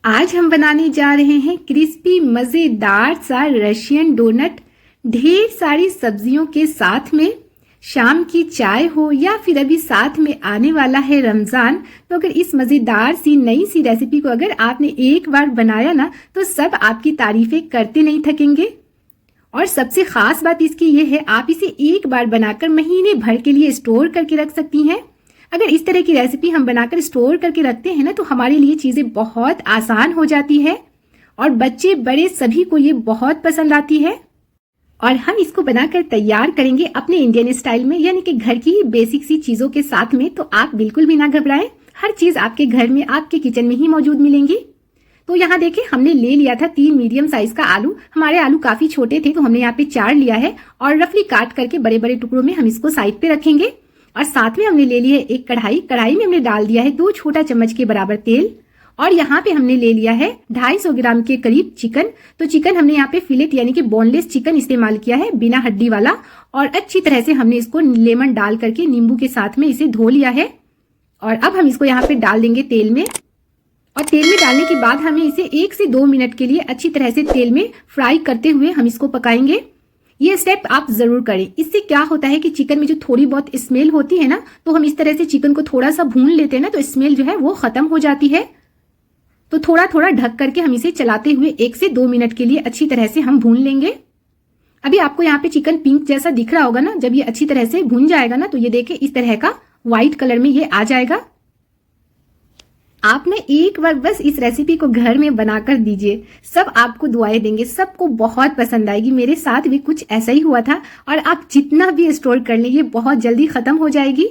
आज हम बनाने जा रहे हैं क्रिस्पी मजेदार सा रशियन डोनट। ढेर सारी सब्जियों के साथ में शाम की चाय हो या फिर अभी साथ में आने वाला है रमजान, तो अगर इस मजेदार सी नई सी रेसिपी को अगर आपने एक बार बनाया ना तो सब आपकी तारीफें करते नहीं थकेंगे। और सबसे खास बात इसकी ये है, आप इसे एक बार बनाकर महीने भर के लिए स्टोर करके रख सकती हैं। अगर इस तरह की रेसिपी हम बनाकर स्टोर करके रखते हैं ना तो हमारे लिए चीज़ें बहुत आसान हो जाती है और बच्चे बड़े सभी को ये बहुत पसंद आती है। और हम इसको बनाकर तैयार करेंगे अपने इंडियन स्टाइल में, यानी कि घर की बेसिक सी चीज़ों के साथ में। तो आप बिल्कुल भी ना घबराएं, हर चीज़ आपके घर में आपके किचन में ही मौजूद मिलेंगी। तो यहाँ देखिए, हमने ले लिया था 3 मीडियम साइज का आलू। हमारे आलू काफ़ी छोटे थे तो हमने यहाँ पे 4 लिया है और रफली काट करके बड़े बड़े टुकड़ों में हम इसको साइड पे रखेंगे। और साथ में हमने ले ली है एक कढ़ाई। कढ़ाई में हमने डाल दिया है 2 छोटा चम्मच के बराबर तेल। और यहाँ पे हमने ले लिया है 250 ग्राम के करीब चिकन। तो चिकन हमने यहाँ पे फिलेट यानी कि बोनलेस चिकन इस्तेमाल किया है, बिना हड्डी वाला। और अच्छी तरह से हमने इसको लेमन डाल करके नींबू के साथ में इसे धो लिया है। और अब हम इसको यहाँ पे डाल देंगे तेल में। और तेल में डालने के बाद हमें इसे 1 से 2 मिनट के लिए अच्छी तरह से तेल में फ्राई करते हुए हम इसको पकाएंगे। ये स्टेप आप जरूर करें। इससे क्या होता है कि चिकन में जो थोड़ी बहुत स्मेल होती है ना, तो हम इस तरह से चिकन को थोड़ा सा भून लेते हैं ना तो स्मेल जो है वो खत्म हो जाती है। तो थोड़ा थोड़ा ढक करके हम इसे चलाते हुए 1 से 2 मिनट के लिए अच्छी तरह से हम भून लेंगे। अभी आपको यहाँ पे चिकन पिंक जैसा दिख रहा होगा ना, जब ये अच्छी तरह से भून जाएगा ना तो ये देखिए इस तरह का व्हाइट कलर में ये आ जाएगा। आपने एक बार बस इस रेसिपी को घर में बनाकर दीजिए, सब आपको दुआएं देंगे, सबको बहुत पसंद आएगी। मेरे साथ भी कुछ ऐसा ही हुआ था। और आप जितना भी स्टोर कर लें ये बहुत जल्दी खत्म हो जाएगी।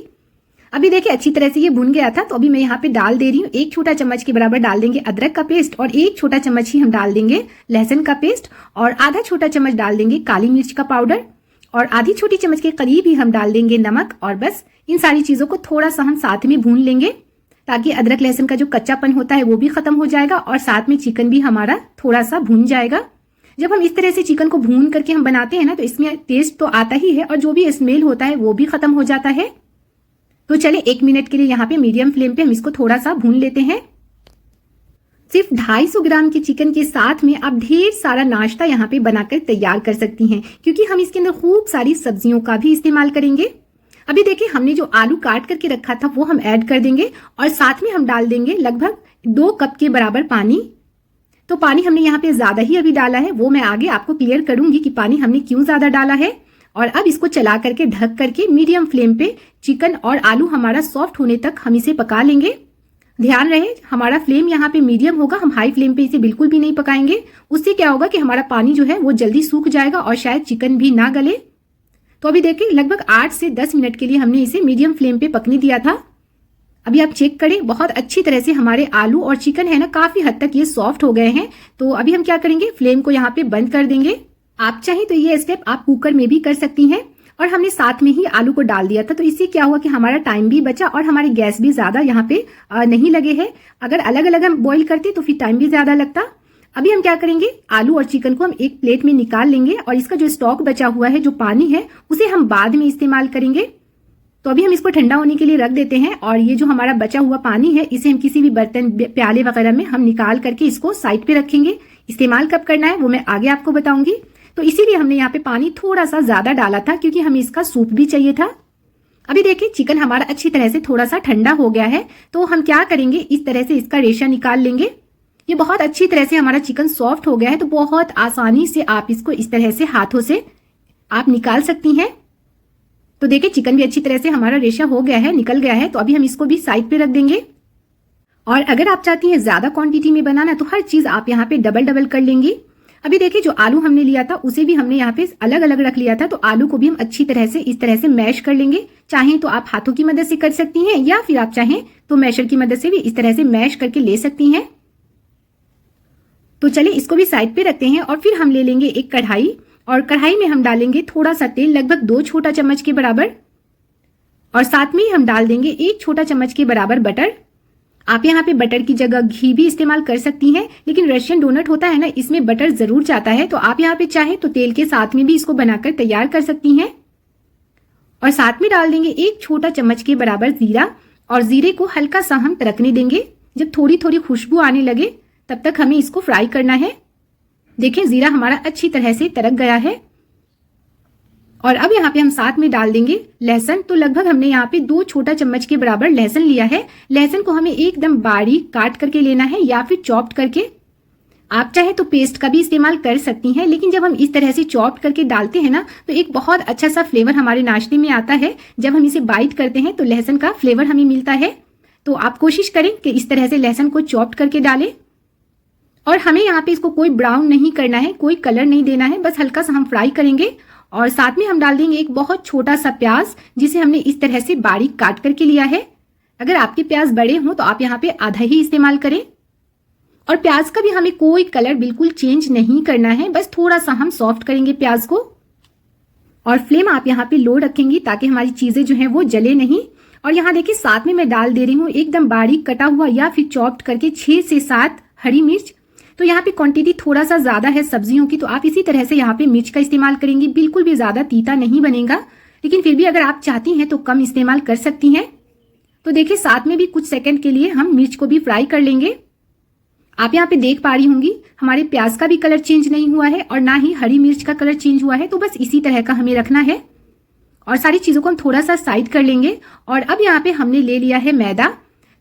अभी देखिए अच्छी तरह से ये भुन गया था। तो अभी मैं यहाँ पे डाल दे रही हूँ 1 छोटा चम्मच के बराबर डाल देंगे अदरक का पेस्ट और 1 छोटा चम्मच ही हम डाल देंगे लहसुन का पेस्ट और आधा छोटा चम्मच डाल देंगे काली मिर्च का पाउडर और आधी छोटी चम्मच के करीब ही हम डाल देंगे नमक। और बस इन सारी चीजों को थोड़ा सा हम साथ में भून लेंगे ताकि अदरक लहसुन का जो कच्चापन होता है वो भी खत्म हो जाएगा और साथ में चिकन भी हमारा थोड़ा सा भून जाएगा। जब हम इस तरह से चिकन को भून करके हम बनाते हैं ना तो इसमें टेस्ट तो आता ही है और जो भी स्मेल होता है वो भी खत्म हो जाता है। तो चलिए 1 मिनट के लिए यहाँ पे मीडियम फ्लेम पे हम इसको थोड़ा सा भून लेते हैं। सिर्फ 250 ग्राम के चिकन के साथ में आप ढेर सारा नाश्ता यहाँ पे बनाकर तैयार कर सकती हैं, क्योंकि हम इसके अंदर खूब सारी सब्जियों का भी इस्तेमाल करेंगे। अभी देखिए हमने जो आलू काट करके रखा था वो हम ऐड कर देंगे और साथ में हम डाल देंगे लगभग 2 कप के बराबर पानी। तो पानी हमने यहाँ पे ज्यादा ही अभी डाला है, वो मैं आगे आपको क्लियर करूंगी कि पानी हमने क्यों ज्यादा डाला है। और अब इसको चला करके ढक करके मीडियम फ्लेम पे चिकन और आलू हमारा सॉफ्ट होने तक हम इसे पका लेंगे। ध्यान रहे हमारा फ्लेम यहाँ पे मीडियम होगा, हम हाई फ्लेम पे इसे बिल्कुल भी नहीं पकाएंगे। उससे क्या होगा कि हमारा पानी जो है वो जल्दी सूख जाएगा और शायद चिकन भी ना गले। तो अभी देखिए लगभग 8 से 10 मिनट के लिए हमने इसे मीडियम फ्लेम पे पकने दिया था। अभी आप चेक करें, बहुत अच्छी तरह से हमारे आलू और चिकन है ना काफी हद तक ये सॉफ्ट हो गए हैं। तो अभी हम क्या करेंगे, फ्लेम को यहाँ पे बंद कर देंगे। आप चाहें तो ये स्टेप आप कुकर में भी कर सकती हैं। और हमने साथ में ही आलू को डाल दिया था तो इससे क्या हुआ कि हमारा टाइम भी बचा और हमारी गैस भी ज्यादा यहाँ पे नहीं लगे है। अगर अलग अलग हम बॉईल करते तो फिर टाइम भी ज्यादा लगता। अभी हम क्या करेंगे, आलू और चिकन को हम एक प्लेट में निकाल लेंगे और इसका जो स्टॉक बचा हुआ है, जो पानी है, उसे हम बाद में इस्तेमाल करेंगे। तो अभी हम इसको ठंडा होने के लिए रख देते हैं और ये जो हमारा बचा हुआ पानी है इसे हम किसी भी बर्तन प्याले वगैरह में हम निकाल करके इसको साइड पे रखेंगे। इस्तेमाल कब करना है वो मैं आगे आपको बताऊंगी। तो इसीलिए हमने यहाँ पे पानी थोड़ा सा ज्यादा डाला था क्योंकि हमें इसका सूप भी चाहिए था। अभी देखिए चिकन हमारा अच्छी तरह से थोड़ा सा ठंडा हो गया है। तो हम क्या करेंगे, इस तरह से इसका रेशा निकाल लेंगे। ये बहुत अच्छी तरह से हमारा चिकन सॉफ्ट हो गया है। तो बहुत आसानी से आप इसको इस तरह से हाथों से आप निकाल सकती हैं। तो देखिए चिकन भी अच्छी तरह से हमारा रेशा हो गया है, निकल गया है। तो अभी हम इसको भी साइड पे रख देंगे। और अगर आप चाहती हैं ज्यादा क्वांटिटी में बनाना तो हर चीज आप यहाँ पे डबल डबल कर लेंगी। अभी देखिए जो आलू हमने लिया था उसे भी हमने यहाँ पे अलग अलग रख लिया था। तो आलू को भी हम अच्छी तरह से इस तरह से मैश कर लेंगे। चाहें तो आप हाथों की मदद से कर सकती हैं या फिर आप चाहें तो मैशर की मदद से भी इस तरह से मैश करके ले सकती हैं। तो चलिए इसको भी साइड पे रखते हैं और फिर हम ले लेंगे एक कढ़ाई और कढ़ाई में हम डालेंगे थोड़ा सा तेल, लगभग 2 छोटा चम्मच के बराबर। और साथ में ही हम डाल देंगे 1 छोटा चम्मच के बराबर बटर। आप यहाँ पे बटर की जगह घी भी इस्तेमाल कर सकती हैं, लेकिन रशियन डोनट होता है ना, इसमें बटर जरूर जाता है। तो आप यहाँ पे चाहे तो तेल के साथ में भी इसको बनाकर तैयार कर सकती हैं। और साथ में डाल देंगे 1 छोटा चम्मच के बराबर जीरा और जीरे को हल्का सा हम तड़कने देंगे। जब थोड़ी थोड़ी खुशबू आने लगे तब तक हमें इसको फ्राई करना है। देखें जीरा हमारा अच्छी तरह से तड़क गया है। और अब यहाँ पे हम साथ में डाल देंगे लहसुन। तो लगभग हमने यहाँ पे 2 छोटा चम्मच के बराबर लहसुन लिया है। लहसुन को हमें एकदम बारीक काट करके लेना है या फिर चॉप्ड करके। आप चाहे तो पेस्ट का भी इस्तेमाल कर सकती हैं, लेकिन जब हम इस तरह से चॉप्ड करके डालते हैं ना तो एक बहुत अच्छा सा फ्लेवर हमारे नाश्ते में आता है। जब हम इसे बाइट करते हैं तो लहसुन का फ्लेवर हमें मिलता है। तो आप कोशिश करें कि इस तरह से लहसुन को चॉप्ड करके डालें। और हमें यहाँ पे इसको कोई ब्राउन नहीं करना है, कोई कलर नहीं देना है, बस हल्का सा हम फ्राई करेंगे। और साथ में हम डाल देंगे एक बहुत छोटा सा प्याज, जिसे हमने इस तरह से बारीक काट करके लिया है। अगर आपके प्याज बड़े हों तो आप यहाँ पे आधा ही इस्तेमाल करें। और प्याज का भी हमें कोई कलर बिल्कुल चेंज नहीं करना है, बस थोड़ा सा हम सॉफ्ट करेंगे प्याज को। और फ्लेम आप यहाँ पे लो रखेंगी ताकि हमारी चीजें जो हैं वो जले नहीं। और यहाँ देखिए साथ में मैं डाल दे रही हूँ एकदम बारीक कटा हुआ या फिर चॉप्ड करके 6 से 7 हरी मिर्च। तो यहाँ पे क्वांटिटी थोड़ा सा ज्यादा है सब्जियों की, तो आप इसी तरह से यहाँ पे मिर्च का इस्तेमाल करेंगी। बिल्कुल भी ज्यादा तीता नहीं बनेगा, लेकिन फिर भी अगर आप चाहती हैं तो कम इस्तेमाल कर सकती हैं। तो देखिए साथ में भी कुछ सेकंड के लिए हम मिर्च को भी फ्राई कर लेंगे। आप यहाँ पे देख पा रही होंगी हमारे प्याज का भी कलर चेंज नहीं हुआ है और ना ही हरी मिर्च का कलर चेंज हुआ है। तो बस इसी तरह का हमें रखना है। और सारी चीजों को हम थोड़ा सा साइड कर लेंगे। और अब यहाँ पे हमने ले लिया है मैदा।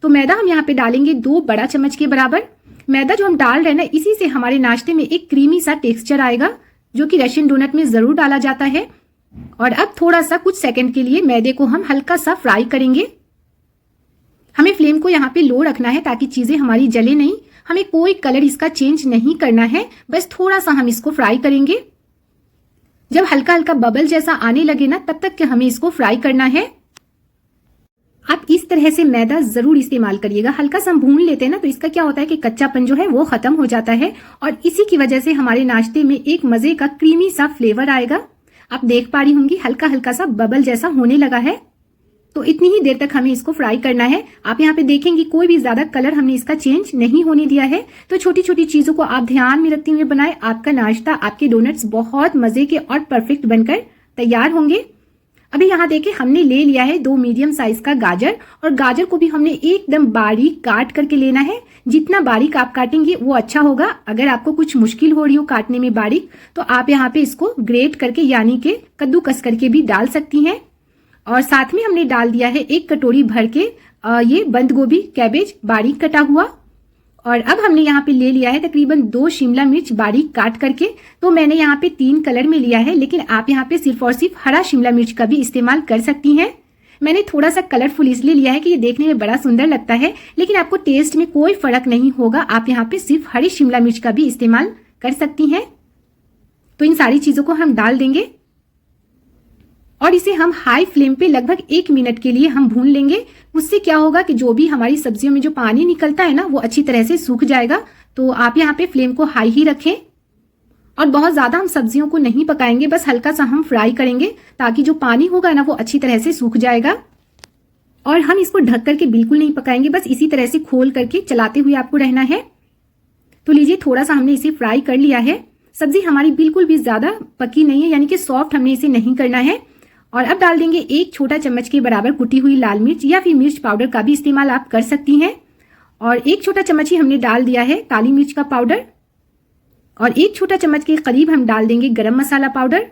तो मैदा हम यहाँ पे डालेंगे 2 बड़ा चम्मच के बराबर। मैदा जो हम डाल रहे हैं ना, इसी से हमारे नाश्ते में एक क्रीमी सा टेक्सचर आएगा, जो कि रशियन डोनट में जरूर डाला जाता है। और अब थोड़ा सा कुछ सेकंड के लिए मैदे को हम हल्का सा फ्राई करेंगे। हमें फ्लेम को यहाँ पे लो रखना है ताकि चीजें हमारी जले नहीं। हमें कोई कलर इसका चेंज नहीं करना है, बस थोड़ा सा हम इसको फ्राई करेंगे। जब हल्का हल्का बबल जैसा आने लगे ना, तब तक के हमें इसको फ्राई करना है। आप इस तरह से मैदा जरूर इस्तेमाल करिएगा। हल्का सा भून लेते हैं ना तो इसका क्या होता है कि कच्चापन जो है वो खत्म हो जाता है और इसी की वजह से हमारे नाश्ते में एक मजे का क्रीमी सा फ्लेवर आएगा। आप देख पा रही होंगी हल्का हल्का सा बबल जैसा होने लगा है। तो इतनी ही देर तक हमें इसको फ्राई करना है। आप यहाँ पे देखेंगे कोई भी ज्यादा कलर हमने इसका चेंज नहीं होने दिया है। तो छोटी छोटी चीजों को आप ध्यान में रखते हुए बनाए, आपका नाश्ता, आपके डोनट्स बहुत मजे के और परफेक्ट बनकर तैयार होंगे। अभी यहाँ देखिए हमने ले लिया है 2 मीडियम साइज का गाजर और गाजर को भी हमने एकदम बारीक काट करके लेना है। जितना बारीक आप काटेंगे वो अच्छा होगा। अगर आपको कुछ मुश्किल हो रही हो काटने में बारीक, तो आप यहाँ पे इसको ग्रेट करके यानी कि कद्दूकस करके भी डाल सकती हैं। और साथ में हमने डाल दिया है 1 कटोरी भर के ये बंद गोभी कैबेज बारीक कटा हुआ। और अब हमने यहाँ पे ले लिया है तकरीबन 2 शिमला मिर्च बारीक काट करके। तो मैंने यहाँ पे 3 कलर में लिया है, लेकिन आप यहाँ पे सिर्फ और सिर्फ हरा शिमला मिर्च का भी इस्तेमाल कर सकती हैं। मैंने थोड़ा सा कलरफुल इसलिए लिया है कि ये देखने में बड़ा सुंदर लगता है, लेकिन आपको टेस्ट में कोई फर्क नहीं होगा। आप यहाँ पे सिर्फ हरी शिमला मिर्च का भी इस्तेमाल कर सकती हैं। तो इन सारी चीजों को हम डाल देंगे और इसे हम हाई फ्लेम पे लगभग 1 मिनट के लिए हम भून लेंगे। उससे क्या होगा कि जो भी हमारी सब्जियों में जो पानी निकलता है ना, वो अच्छी तरह से सूख जाएगा। तो आप यहाँ पे फ्लेम को हाई ही रखें और बहुत ज्यादा हम सब्जियों को नहीं पकाएंगे, बस हल्का सा हम फ्राई करेंगे ताकि जो पानी होगा ना वो अच्छी तरह से सूख जाएगा। और हम इसको ढक करके बिल्कुल नहीं पकाएंगे, बस इसी तरह से खोल करके चलाते हुए आपको रहना है। तो लीजिए थोड़ा सा हमने इसे फ्राई कर लिया है। सब्जी हमारी बिल्कुल भी ज्यादा पकी नहीं है, यानी कि सॉफ्ट हमने इसे नहीं करना है। और अब डाल देंगे 1 छोटा चम्मच के बराबर कुटी हुई लाल मिर्च या फिर मिर्च पाउडर का भी इस्तेमाल आप कर सकती हैं। और 1 छोटा चम्मच ही हमने डाल दिया है काली मिर्च का पाउडर। और 1 छोटा चम्मच के करीब हम डाल देंगे गरम मसाला पाउडर।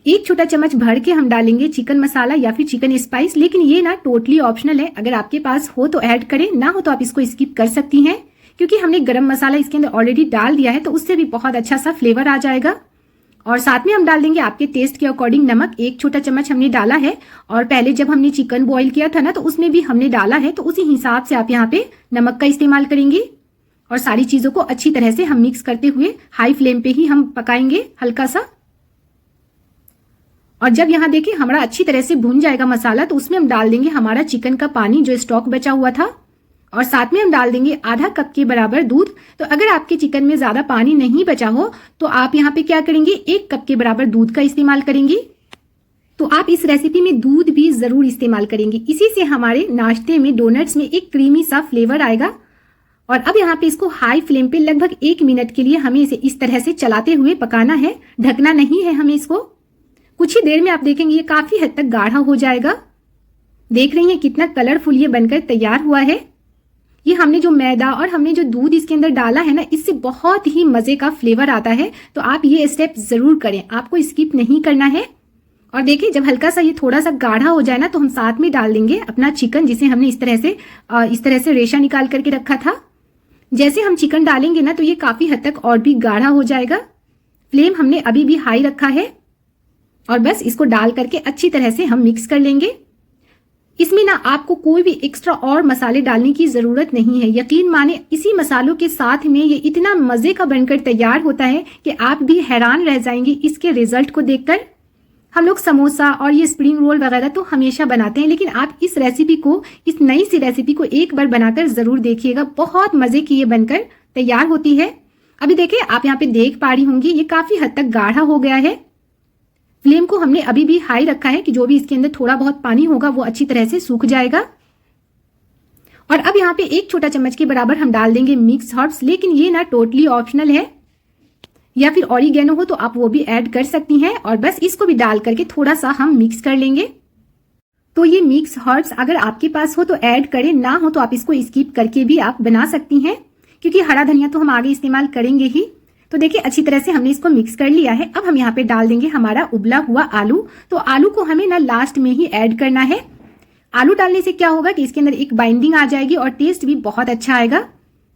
1 छोटा चम्मच भर के हम डालेंगे चिकन मसाला या फिर चिकन स्पाइस, लेकिन ये ना टोटली ऑप्शनल है। अगर आपके पास हो तो ऐड करें, ना हो तो आप इसको स्किप कर सकती हैं, क्योंकि हमने गरम मसाला इसके अंदर ऑलरेडी डाल दिया है, तो उससे भी बहुत अच्छा सा फ्लेवर आ जाएगा। और साथ में हम डाल देंगे आपके टेस्ट के अकॉर्डिंग नमक। 1 छोटा चम्मच हमने डाला है और पहले जब हमने चिकन बॉईल किया था ना, तो उसमें भी हमने डाला है, तो उसी हिसाब से आप यहाँ पे नमक का इस्तेमाल करेंगे। और सारी चीजों को अच्छी तरह से हम मिक्स करते हुए हाई फ्लेम पे ही हम पकाएंगे हल्का सा। और जब यहाँ देखिए हमारा अच्छी तरह से भुन जाएगा मसाला, तो उसमें हम डाल देंगे हमारा चिकन का पानी जो स्टॉक बचा हुआ था। और साथ में हम डाल देंगे आधा कप के बराबर दूध। तो अगर आपके चिकन में ज्यादा पानी नहीं बचा हो तो आप यहाँ पे क्या करेंगे, 1 कप के बराबर दूध का इस्तेमाल करेंगे। तो आप इस रेसिपी में दूध भी जरूर इस्तेमाल करेंगे, इसी से हमारे नाश्ते में डोनट्स में एक क्रीमी सा फ्लेवर आएगा। और अब यहाँ पे इसको हाई फ्लेम पे लगभग 1 मिनट के लिए हमें इसे इस तरह से चलाते हुए पकाना है, ढकना नहीं है हमें इसको। कुछ ही देर में आप देखेंगे ये काफी हद तक गाढ़ा हो जाएगा। देख रही हैं कितना कलरफुल ये बनकर तैयार हुआ है। ये हमने जो मैदा और हमने जो दूध इसके अंदर डाला है ना, इससे बहुत ही मजे का फ्लेवर आता है। तो आप ये स्टेप जरूर करें, आपको स्किप नहीं करना है। और देखिए जब हल्का सा ये थोड़ा सा गाढ़ा हो जाए ना, तो हम साथ में डाल देंगे अपना चिकन, जिसे हमने इस तरह से रेशा निकाल करके रखा था। जैसे हम चिकन डालेंगे ना, तो ये काफी हद तक और भी गाढ़ा हो जाएगा। फ्लेम हमने अभी भी हाई रखा है और बस इसको डाल करके अच्छी तरह से हम मिक्स कर लेंगे। इसमें ना आपको कोई भी एक्स्ट्रा और मसाले डालने की जरूरत नहीं है। यकीन माने इसी मसालों के साथ में ये इतना मजे का बनकर तैयार होता है कि आप भी हैरान रह जाएंगे इसके रिजल्ट को देखकर। हम लोग समोसा और ये स्प्रिंग रोल वगैरह तो हमेशा बनाते हैं, लेकिन आप इस रेसिपी को, इस नई सी रेसिपी को एक बार बनाकर जरूर देखिएगा। बहुत मजे की ये बनकर तैयार होती है। अभी देखिए आप यहाँ पे देख पा रही होंगी ये काफी हद तक गाढ़ा हो गया है। फ्लेम को हमने अभी भी हाई रखा है कि जो भी इसके अंदर थोड़ा बहुत पानी होगा वो अच्छी तरह से सूख जाएगा। और अब यहाँ पे 1 छोटा चम्मच के बराबर हम डाल देंगे मिक्स हर्ब्स, लेकिन ये ना टोटली ऑप्शनल है, या फिर ऑरिगेनो हो तो आप वो भी ऐड कर सकती हैं। और बस इसको भी डाल करके थोड़ा सा हम मिक्स कर लेंगे। तो ये मिक्स हर्ब्स अगर आपके पास हो तो ऐड करें, ना हो तो आप इसको स्किप करके भी आप बना सकती हैं, क्योंकि हरा धनिया तो हम आगे इस्तेमाल करेंगे ही। तो देखिए अच्छी तरह से हमने इसको मिक्स कर लिया है। अब हम यहाँ पे डाल देंगे हमारा उबला हुआ आलू। तो आलू को हमें ना लास्ट में ही ऐड करना है। आलू डालने से क्या होगा कि इसके अंदर एक बाइंडिंग आ जाएगी और टेस्ट भी बहुत अच्छा आएगा।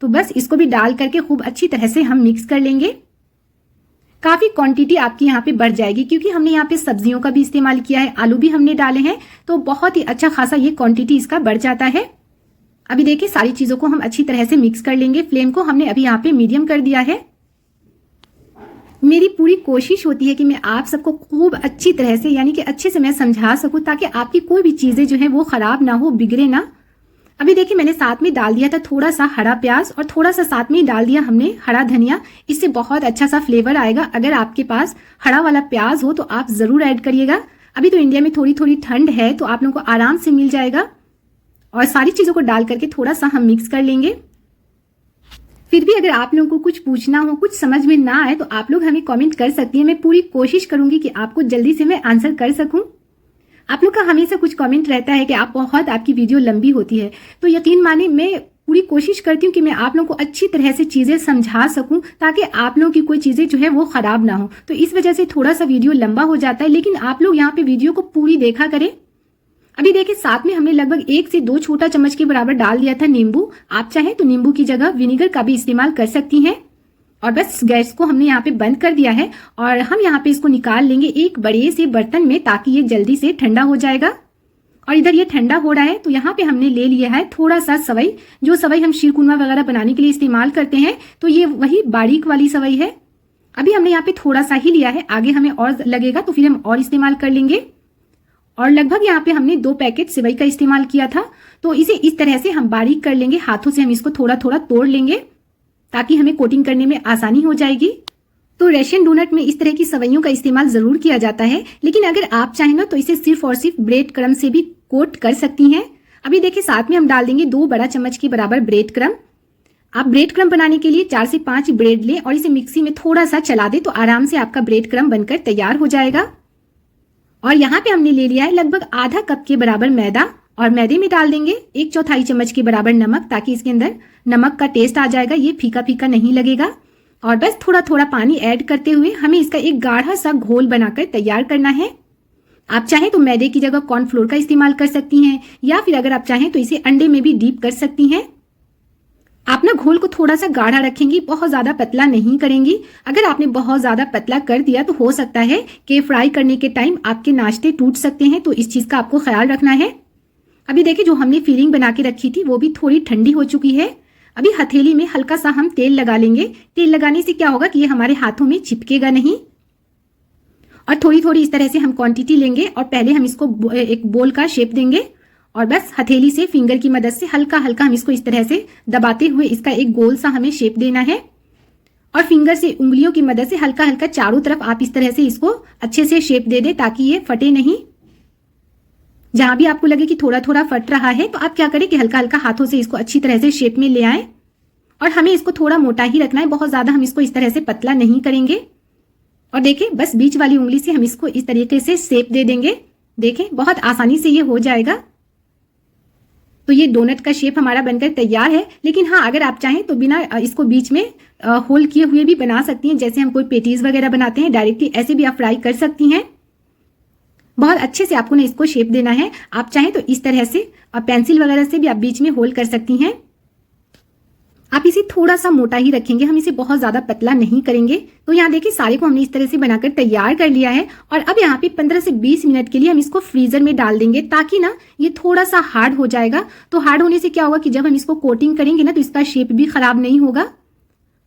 तो बस इसको भी डाल करके खूब अच्छी तरह से हम मिक्स कर लेंगे। काफी क्वांटिटी आपकी यहाँ पे बढ़ जाएगी, क्योंकि हमने यहाँ पे सब्जियों का भी इस्तेमाल किया है, आलू भी हमने डाले हैं, तो बहुत ही अच्छा खासा ये क्वांटिटी इसका बढ़ जाता है। अभी देखिए सारी चीजों को हम अच्छी तरह से मिक्स कर लेंगे। फ्लेम को हमने अभी यहाँ पे मीडियम कर दिया है। मेरी पूरी कोशिश होती है कि मैं आप सबको खूब अच्छी तरह से, यानी कि अच्छे से मैं समझा सकूं, ताकि आपकी कोई भी चीजें जो है वो खराब ना हो, बिगड़े ना। अभी देखिए मैंने साथ में डाल दिया था थोड़ा सा हरा प्याज और थोड़ा सा साथ में डाल दिया हमने हरा धनिया। इससे बहुत अच्छा सा फ्लेवर आएगा। अगर आपके पास हरा वाला प्याज हो तो आप जरूर ऐड करिएगा। अभी तो इंडिया में थोड़ी थोड़ी ठंड है, तो आप लोगों को आराम से मिल जाएगा। और सारी चीजों को डाल करके थोड़ा सा हम मिक्स कर लेंगे। फिर भी अगर आप लोगों को कुछ पूछना हो, कुछ समझ में ना आए, तो आप लोग हमें कमेंट कर सकती हैं। मैं पूरी कोशिश करूंगी कि आपको जल्दी से मैं आंसर कर सकूं। आप लोग का हमेशा कुछ कमेंट रहता है कि आपकी वीडियो लंबी होती है, तो यकीन माने मैं पूरी कोशिश करती हूँ कि मैं आप लोगों को अच्छी तरह से चीजें समझा सकूं, ताकि आप लोगों की कोई चीजें जो है वो खराब ना हो। तो इस वजह से थोड़ा सा वीडियो लंबा हो जाता है, लेकिन आप लोग यहाँ पे वीडियो को पूरी देखा करें। अभी देखिए साथ में हमने लगभग 1 से 2 छोटा चम्मच के बराबर डाल दिया था नींबू। आप चाहें तो नींबू की जगह विनेगर का भी इस्तेमाल कर सकती हैं। और बस गैस को हमने यहाँ पे बंद कर दिया है और हम यहाँ पे इसको निकाल लेंगे एक बड़े से बर्तन में, ताकि ये जल्दी से ठंडा हो जाएगा। और इधर ये ठंडा हो रहा है, तो यहाँ पे हमने ले लिया है थोड़ा सा सवई, जो सवई हम शीरकुरमा वगैरह बनाने के लिए इस्तेमाल करते हैं। तो ये वही बारीक वाली सवई है। अभी हमने यहाँ पे थोड़ा सा ही लिया है, आगे हमें और लगेगा तो फिर हम और इस्तेमाल कर लेंगे। और लगभग यहाँ पे हमने 2 पैकेट सेवई का इस्तेमाल किया था। तो इसे इस तरह से हम बारीक कर लेंगे, हाथों से हम इसको थोड़ा थोड़ा तोड़ लेंगे, ताकि हमें कोटिंग करने में आसानी हो जाएगी। तो रशियन डोनट में इस तरह की सवैयों का इस्तेमाल जरूर किया जाता है, लेकिन अगर आप चाहें ना तो इसे सिर्फ और सिर्फ ब्रेड क्रम्ब से भी कोट कर सकती हैं। अभी देखिए साथ में हम डाल देंगे 2 बड़ा चम्मच के बराबर ब्रेड क्रम्ब। आप ब्रेड क्रम्ब बनाने के लिए 4 से 5 ब्रेड लें और इसे मिक्सी में थोड़ा सा चला दे, तो आराम से आपका ब्रेड क्रम्ब बनकर तैयार हो जाएगा। और यहाँ पे हमने ले लिया है लगभग आधा कप के बराबर मैदा, और मैदे में डाल देंगे 1/4 चम्मच के बराबर नमक, ताकि इसके अंदर नमक का टेस्ट आ जाएगा, ये फीका फीका नहीं लगेगा। और बस थोड़ा थोड़ा पानी ऐड करते हुए हमें इसका एक गाढ़ा सा घोल बनाकर तैयार करना है। आप चाहें तो मैदे की जगह कॉर्नफ्लोर का इस्तेमाल कर सकती हैं, या फिर अगर आप चाहें तो इसे अंडे में भी डीप कर सकती हैं। आप ना घोल को थोड़ा सा गाढ़ा रखेंगी, बहुत ज्यादा पतला नहीं करेंगी। अगर आपने बहुत ज्यादा पतला कर दिया तो हो सकता है कि फ्राई करने के टाइम आपके नाश्ते टूट सकते हैं, तो इस चीज का आपको ख्याल रखना है। अभी देखिए जो हमने फिलिंग बना के रखी थी वो भी थोड़ी ठंडी हो चुकी है। अभी हथेली में हल्का सा हम तेल लगा लेंगे। तेल लगाने से क्या होगा कि ये हमारे हाथों में चिपकेगा नहीं। और थोड़ी थोड़ी इस तरह से हम क्वांटिटी लेंगे और पहले हम इसको एक बोल का शेप देंगे, और बस हथेली से फिंगर की मदद से हल्का हल्का हम इसको इस तरह से दबाते हुए इसका एक गोल सा हमें शेप देना है। और फिंगर से, उंगलियों की मदद से हल्का हल्का चारों तरफ आप इस तरह से इसको अच्छे से शेप दे दे, ताकि ये फटे नहीं। जहां भी आपको लगे कि थोड़ा थोड़ा फट रहा है तो आप क्या करें कि हल्का हल्का हाथों से इसको अच्छी तरह से शेप में ले आए। और हमें इसको थोड़ा मोटा ही रखना है, बहुत ज्यादा हम इसको इस तरह से पतला नहीं करेंगे। और देखें बस बीच वाली उंगली से हम इसको इस तरीके से शेप दे देंगे। देखें बहुत आसानी से ये हो जाएगा। तो ये डोनट का शेप हमारा बनकर तैयार है। लेकिन हाँ, अगर आप चाहें तो बिना इसको बीच में होल किए हुए भी बना सकती हैं। जैसे हम कोई पेटीज वगैरह बनाते हैं डायरेक्टली, ऐसे भी आप फ्राई कर सकती हैं। बहुत अच्छे से आपको ना इसको शेप देना है। आप चाहें तो इस तरह से पेंसिल वगैरह से भी आप बीच में होल कर सकती हैं। आप इसे थोड़ा सा मोटा ही रखेंगे, हम इसे बहुत ज्यादा पतला नहीं करेंगे। तो यहाँ देखिए सारे को हमने इस तरह से बनाकर तैयार कर लिया है। और अब यहाँ पे 15 से 20 मिनट के लिए हम इसको फ्रीजर में डाल देंगे, ताकि ना ये थोड़ा सा हार्ड हो जाएगा। तो हार्ड होने से क्या होगा कि जब हम इसको कोटिंग करेंगे ना तो इसका शेप भी खराब नहीं होगा।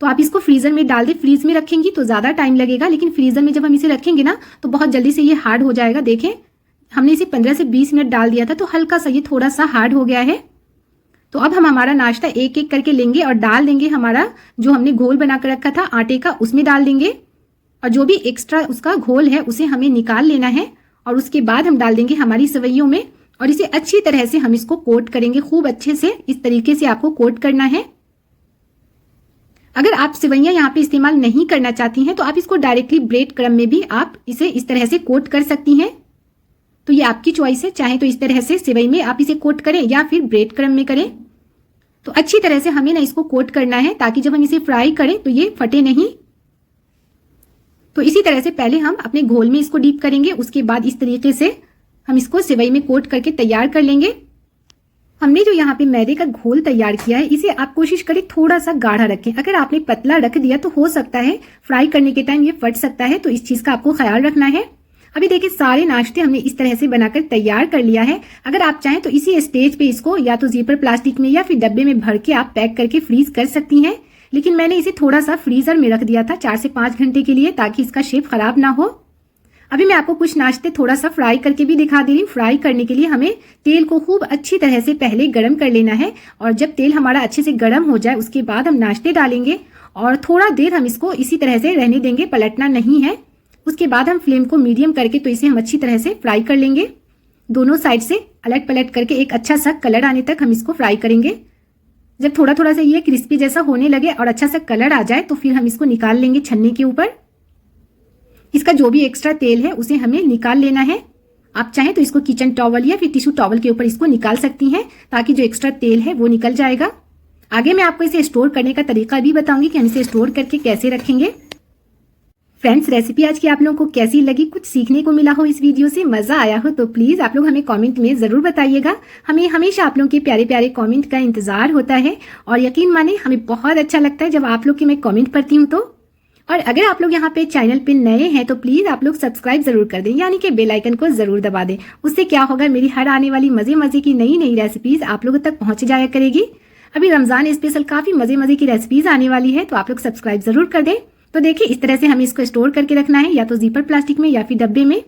तो आप इसको फ्रीजर में डाल दे। फ्रीज में रखेंगी तो ज्यादा टाइम लगेगा, लेकिन फ्रीजर में जब हम इसे रखेंगे ना तो बहुत जल्दी से ये हार्ड हो जाएगा। देखें, हमने इसे 15 से 20 मिनट डाल दिया था तो हल्का सा ये थोड़ा सा हार्ड हो गया है। तो अब हम हमारा नाश्ता एक एक करके लेंगे और डाल देंगे हमारा जो हमने घोल बनाकर रखा था आटे का, उसमें डाल देंगे। और जो भी एक्स्ट्रा उसका घोल है उसे हमें निकाल लेना है। और उसके बाद हम डाल देंगे हमारी सेवइयों में और इसे अच्छी तरह से हम इसको कोट करेंगे। खूब अच्छे से इस तरीके से आपको कोट करना है। अगर आप सेवइयां यहाँ पे इस्तेमाल नहीं करना चाहती हैं तो आप इसको डायरेक्टली ब्रेड क्रम्ब में भी आप इसे इस तरह से कोट कर सकती हैं। तो ये आपकी चॉइस है, चाहे तो इस तरह से सेवई में आप इसे कोट करें या फिर ब्रेड क्रम्ब में करें। तो अच्छी तरह से हमें ना इसको कोट करना है, ताकि जब हम इसे फ्राई करें तो ये फटे नहीं। तो इसी तरह से पहले हम अपने घोल में इसको डीप करेंगे, उसके बाद इस तरीके से हम इसको सेवई में कोट करके तैयार कर लेंगे। हमने जो यहाँ पे मैदे का घोल तैयार किया है, इसे आप कोशिश करें थोड़ा सा गाढ़ा रखें। अगर आपने पतला रख दिया तो हो सकता है फ्राई करने के टाइम ये फट सकता है, तो इस चीज का आपको ख्याल रखना है। अभी देखिए सारे नाश्ते हमने इस तरह से बनाकर तैयार कर लिया है। अगर आप चाहें तो इसी स्टेज पे इसको या तो जीपर प्लास्टिक में या फिर डब्बे में भर के आप पैक करके फ्रीज कर सकती हैं। लेकिन मैंने इसे थोड़ा सा फ्रीजर में रख दिया था 4 से 5 घंटे के लिए, ताकि इसका शेप खराब ना हो। अभी मैं आपको कुछ नाश्ते थोड़ा सा फ्राई करके भी दिखा दे रही हूँ। फ्राई करने के लिए हमें तेल को खूब अच्छी तरह से पहले गर्म कर लेना है। और जब तेल हमारा अच्छे से गर्म हो जाए उसके बाद हम नाश्ते डालेंगे और थोड़ा देर हम इसको इसी तरह से रहने देंगे, पलटना नहीं है। उसके बाद हम फ्लेम को मीडियम करके तो इसे हम अच्छी तरह से फ्राई कर लेंगे। दोनों साइड से अलट पलट करके एक अच्छा सा कलर आने तक हम इसको फ्राई करेंगे। जब थोड़ा थोड़ा सा ये क्रिस्पी जैसा होने लगे और अच्छा सा कलर आ जाए तो फिर हम इसको निकाल लेंगे छन्नी के ऊपर। इसका जो भी एक्स्ट्रा तेल है उसे हमें निकाल लेना है। आप चाहें तो इसको किचन टॉवल या फिर टिश्यू टॉवल के ऊपर इसको निकाल सकती हैं, ताकि जो एक्स्ट्रा तेल है वो निकल जाएगा। आगे मैं आपको इसे स्टोर करने का तरीका भी बताऊंगी कि हम इसे स्टोर करके कैसे रखेंगे। फ्रेंड्स, रेसिपी आज की आप लोगों को कैसी लगी, कुछ सीखने को मिला हो इस वीडियो से, मजा आया हो तो प्लीज आप लोग हमें कमेंट में जरूर बताइएगा। हमें हमेशा आप लोगों के प्यारे प्यारे कमेंट का इंतजार होता है और यकीन माने हमें बहुत अच्छा लगता है जब आप लोग की मैं कमेंट पढ़ती हूँ। तो और अगर आप लोग यहाँ पे चैनल पे नए हैं तो प्लीज आप लोग सब्सक्राइब जरूर कर दें, यानी कि बेल आइकन को जरूर दबा दें। उससे क्या होगा, मेरी हर आने वाली मजे मजे की नई नई रेसिपीज आप लोगों तक पहुंच जाया करेगी। अभी रमजान स्पेशल काफी मजे मजे की रेसिपीज आने वाली है, तो आप लोग सब्सक्राइब जरूर कर दें। तो देखिए इस तरह से हमें इसको स्टोर करके रखना है, या तो जीपर प्लास्टिक में या फिर डब्बे में।